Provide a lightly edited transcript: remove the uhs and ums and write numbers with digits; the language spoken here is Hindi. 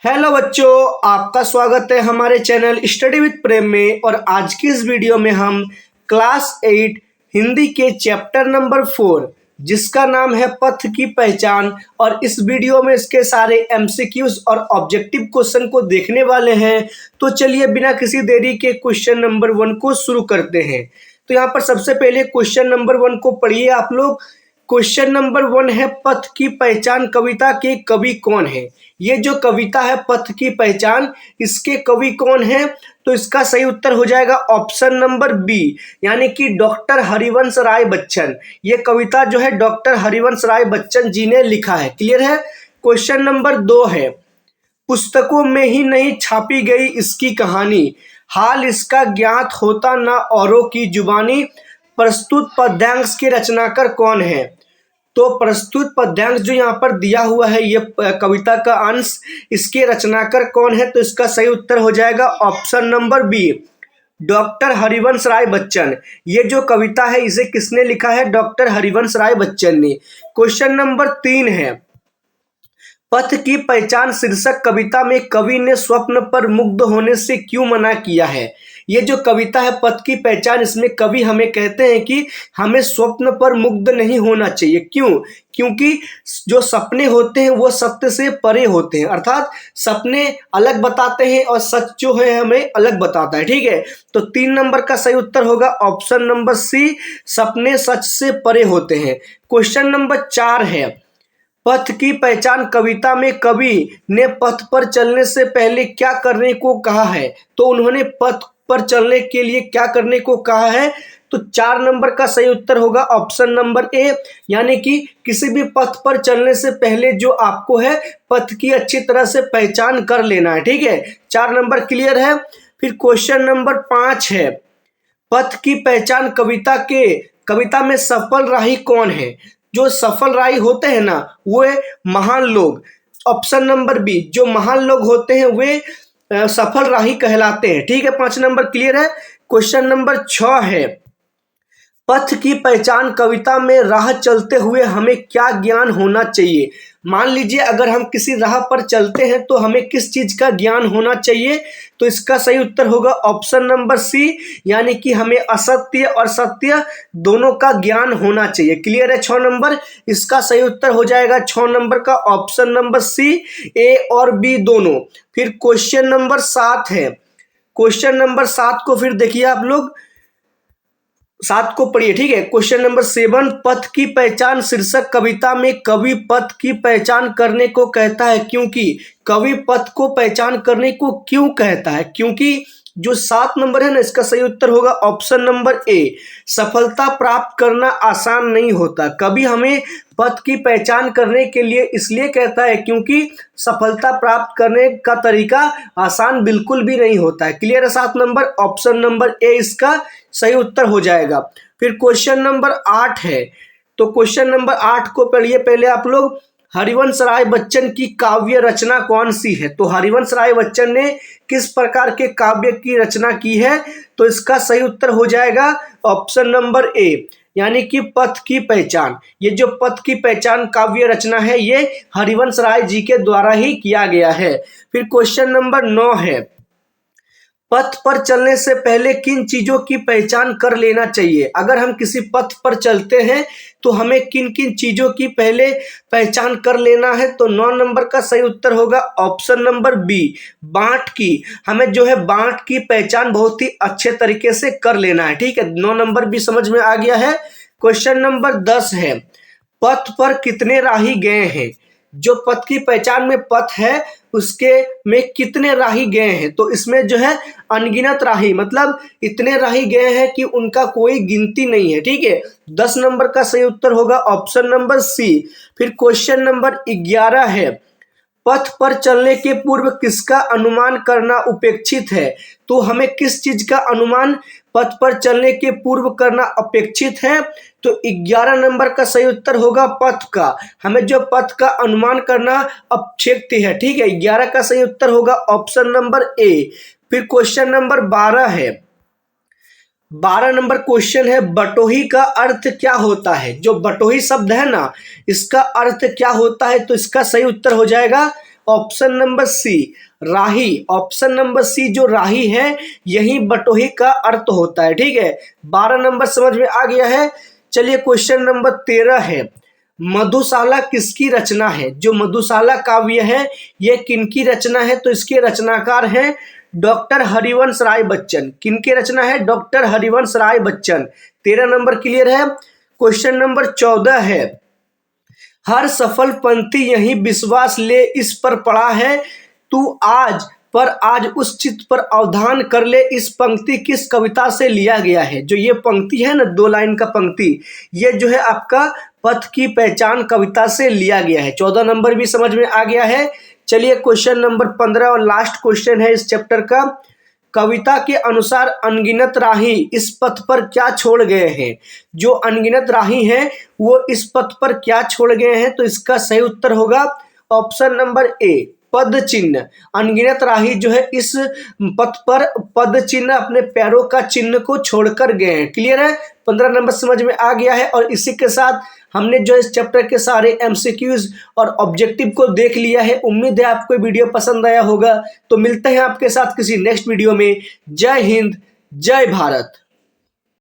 हेलो बच्चों, आपका स्वागत है हमारे चैनल स्टडी विद प्रेम में। और आज की इस वीडियो में हम क्लास 8 हिंदी के चैप्टर नंबर 4 जिसका नाम है पथ की पहचान, और इस वीडियो में इसके सारे एमसीक्यूज और ऑब्जेक्टिव क्वेश्चन को देखने वाले हैं। तो चलिए बिना किसी देरी के क्वेश्चन नंबर 1 को शुरू करते हैं। तो यहाँ पर सबसे पहले क्वेश्चन नंबर 1 को पढ़िए आप लोग। क्वेश्चन नंबर 1 है पथ की पहचान कविता के कवि कौन है। ये जो कविता है पथ की पहचान, इसके कवि कौन है? तो इसका सही उत्तर हो जाएगा ऑप्शन नंबर बी, यानी कि डॉक्टर हरिवंश राय बच्चन। ये कविता जो है डॉक्टर हरिवंश राय बच्चन जी ने लिखा है। क्लियर है। क्वेश्चन नंबर 2 है पुस्तकों में ही नहीं छापी गई इसकी कहानी, हाल इसका ज्ञात होता ना औरों की जुबानी, प्रस्तुत पद्यांश के रचनाकार कौन है? तो प्रस्तुत पद्यांश जो यहाँ पर दिया हुआ है ये कविता का अंश, इसके रचनाकार कौन है? तो इसका सही उत्तर हो जाएगा option number B, doctor Harivansh Rai Bachchan. ये जो कविता है इसे किसने लिखा है? डॉक्टर हरिवंश राय बच्चन ने। क्वेश्चन नंबर 3 है पथ की पहचान शीर्षक कविता में कवि ने स्वप्न पर मुग्ध होने से क्यों मना किया है। ये जो कविता है पथ की पहचान, इसमें कवि हमें कहते हैं कि हमें स्वप्न पर मुग्ध नहीं होना चाहिए। क्यों? क्योंकि जो सपने होते हैं वो सत्य से परे होते हैं, अर्थात सपने अलग बताते हैं और सच जो है हमें अलग बताता है। ठीक है, तो 3 नंबर का सही उत्तर होगा ऑप्शन नंबर सी, सपने सच से परे होते हैं। क्वेश्चन नंबर 4 है पथ की पहचान कविता में कवि ने पथ पर चलने से पहले क्या करने को कहा है। तो उन्होंने पथ पर चलने के लिए क्या करने को कहा है? तो 4 नंबर का सही उत्तर होगा ऑप्शन नंबर ए, यानी कि किसी भी पथ पर चलने से पहले जो आपको है पथ की अच्छी तरह से पहचान कर लेना है। ठीक है, 4 नंबर क्लियर है। फिर क्वेश्चन नंबर 5 है पथ की पहचान कविता में सफल राही कौन है। जो सफल राही होते हैं ना वो महान लोग। ऑप्शन नंबर बी, जो महान लोग होते हैं वे सफल राही कहलाते हैं। ठीक है, 5 नंबर क्लियर है। क्वेश्चन नंबर 6 है पथ की पहचान कविता में राह चलते हुए हमें क्या ज्ञान होना चाहिए। मान लीजिए अगर हम किसी राह पर चलते हैं तो हमें किस चीज का ज्ञान होना चाहिए। तो इसका सही उत्तर होगा ऑप्शन नंबर सी, यानी कि हमें असत्य और सत्य दोनों का ज्ञान होना चाहिए। क्लियर है। 6 नंबर, इसका सही उत्तर हो जाएगा 6 नंबर का ऑप्शन नंबर सी, ए और बी दोनों। फिर क्वेश्चन नंबर 7 है। क्वेश्चन नंबर 7 को फिर देखिए आप लोग, 7 को पढ़िए। ठीक है, क्वेश्चन नंबर 7 पथ की पहचान शीर्षक कविता में कवि पथ की पहचान करने को कहता है क्योंकि। कवि पथ को पहचान करने को क्यों कहता है? क्योंकि जो 7 नंबर है ना इसका सही उत्तर होगा ऑप्शन नंबर ए, सफलता प्राप्त करना आसान नहीं होता। कभी हमें पथ की पहचान करने के लिए इसलिए कहता है क्योंकि सफलता प्राप्त करने का तरीका आसान बिल्कुल भी नहीं होता है। क्लियर है। 7 नंबर, ऑप्शन नंबर ए इसका सही उत्तर हो जाएगा। फिर क्वेश्चन नंबर 8 है। तो क्वेश्चन नंबर 8 को पढ़िए पहले आप लोग। हरिवंश राय बच्चन की काव्य रचना कौन सी है। तो हरिवंश राय बच्चन ने किस प्रकार के काव्य की रचना की है? तो इसका सही उत्तर हो जाएगा ऑप्शन नंबर ए, यानी कि पथ की पहचान। ये जो पथ की पहचान काव्य रचना है ये हरिवंश राय जी के द्वारा ही किया गया है। फिर क्वेश्चन नंबर 9 है पथ पर चलने से पहले किन चीजों की पहचान कर लेना चाहिए। अगर हम किसी पथ पर चलते हैं तो हमें किन किन चीजों की पहले पहचान कर लेना है। तो 9 नंबर का सही उत्तर होगा ऑप्शन नंबर बी, बाट की। हमें जो है बाट की पहचान बहुत ही अच्छे तरीके से कर लेना है। ठीक है, 9 नंबर भी समझ में आ गया है। क्वेश्चन नंबर 10 है पथ पर कितने राही गए हैं। जो पथ की पहचान में पथ है उसके में कितने राही गए हैं। तो इसमें जो है अनगिनत राही, मतलब इतने राही गए हैं कि उनका कोई गिनती नहीं है। ठीक है, 10 नंबर का सही उत्तर होगा ऑप्शन नंबर सी। फिर क्वेश्चन नंबर 11 है पथ पर चलने के पूर्व किसका अनुमान करना उपेक्षित है। तो हमें किस चीज का अनुमान पथ पर चलने के पूर्व करना अपेक्षित है। तो 11 नंबर का सही उत्तर होगा पथ का। हमें जो पथ का अनुमान करना अपेक्षित है। ठीक है, 11 का सही उत्तर होगा ऑप्शन नंबर ए। फिर क्वेश्चन नंबर 12 है। 12 नंबर क्वेश्चन है बटोही का अर्थ क्या होता है। जो बटोही शब्द है ना इसका अर्थ क्या होता है। तो इसका सही उत्तर हो जाएगा ऑप्शन नंबर सी राही। ऑप्शन नंबर सी जो राही है यही बटोही का अर्थ होता है। ठीक है, 12 नंबर समझ में आ गया है। चलिए क्वेश्चन नंबर 13 है, मधुशाला किसकी रचना है? जो मधुशाला काव्य है यह किनकी रचना है? तो इसके रचनाकार हैं डॉक्टर हरिवंश राय बच्चन। किनके रचना है? Doctor Harivansh Rai Bachchan. 13 number clear है। क्वेश्चन नंबर 14 है, हर सफल पंक्ति यही विश्वास ले इस पर पड़ा है, तू आज उस चित्त पर अवधान कर ले। इस पंक्ति किस कविता से लिया गया है? जो ये पंक्ति है ना, 2 लाइन का पंक्ति, ये जो है आपका पथ की पहचान कविता से लिया गया है। 14 नंबर भी समझ में आ गया है। चलिए क्वेश्चन नंबर 15 और लास्ट क्वेश्चन है इस चैप्टर का, कविता के अनुसार अनगिनत राही इस पथ पर क्या छोड़ गए हैं? जो अनगिनत राही हैं वो इस पथ पर क्या छोड़ गए हैं? तो इसका सही उत्तर होगा ऑप्शन नंबर ए, पद चिन्ह। अनगिनत राही जो है इस पथ पर पद चिन्ह, अपने पैरों का चिन्ह को छोड़कर गए हैं। क्लियर है? 15 नंबर समझ में आ गया है। और इसी के साथ हमने जो इस चैप्टर के सारे एमसीक्यूज और ऑब्जेक्टिव को देख लिया है। उम्मीद है आपको वीडियो पसंद आया होगा। तो मिलते हैं आपके साथ किसी नेक्स्ट वीडियो में। जय हिंद, जय भारत।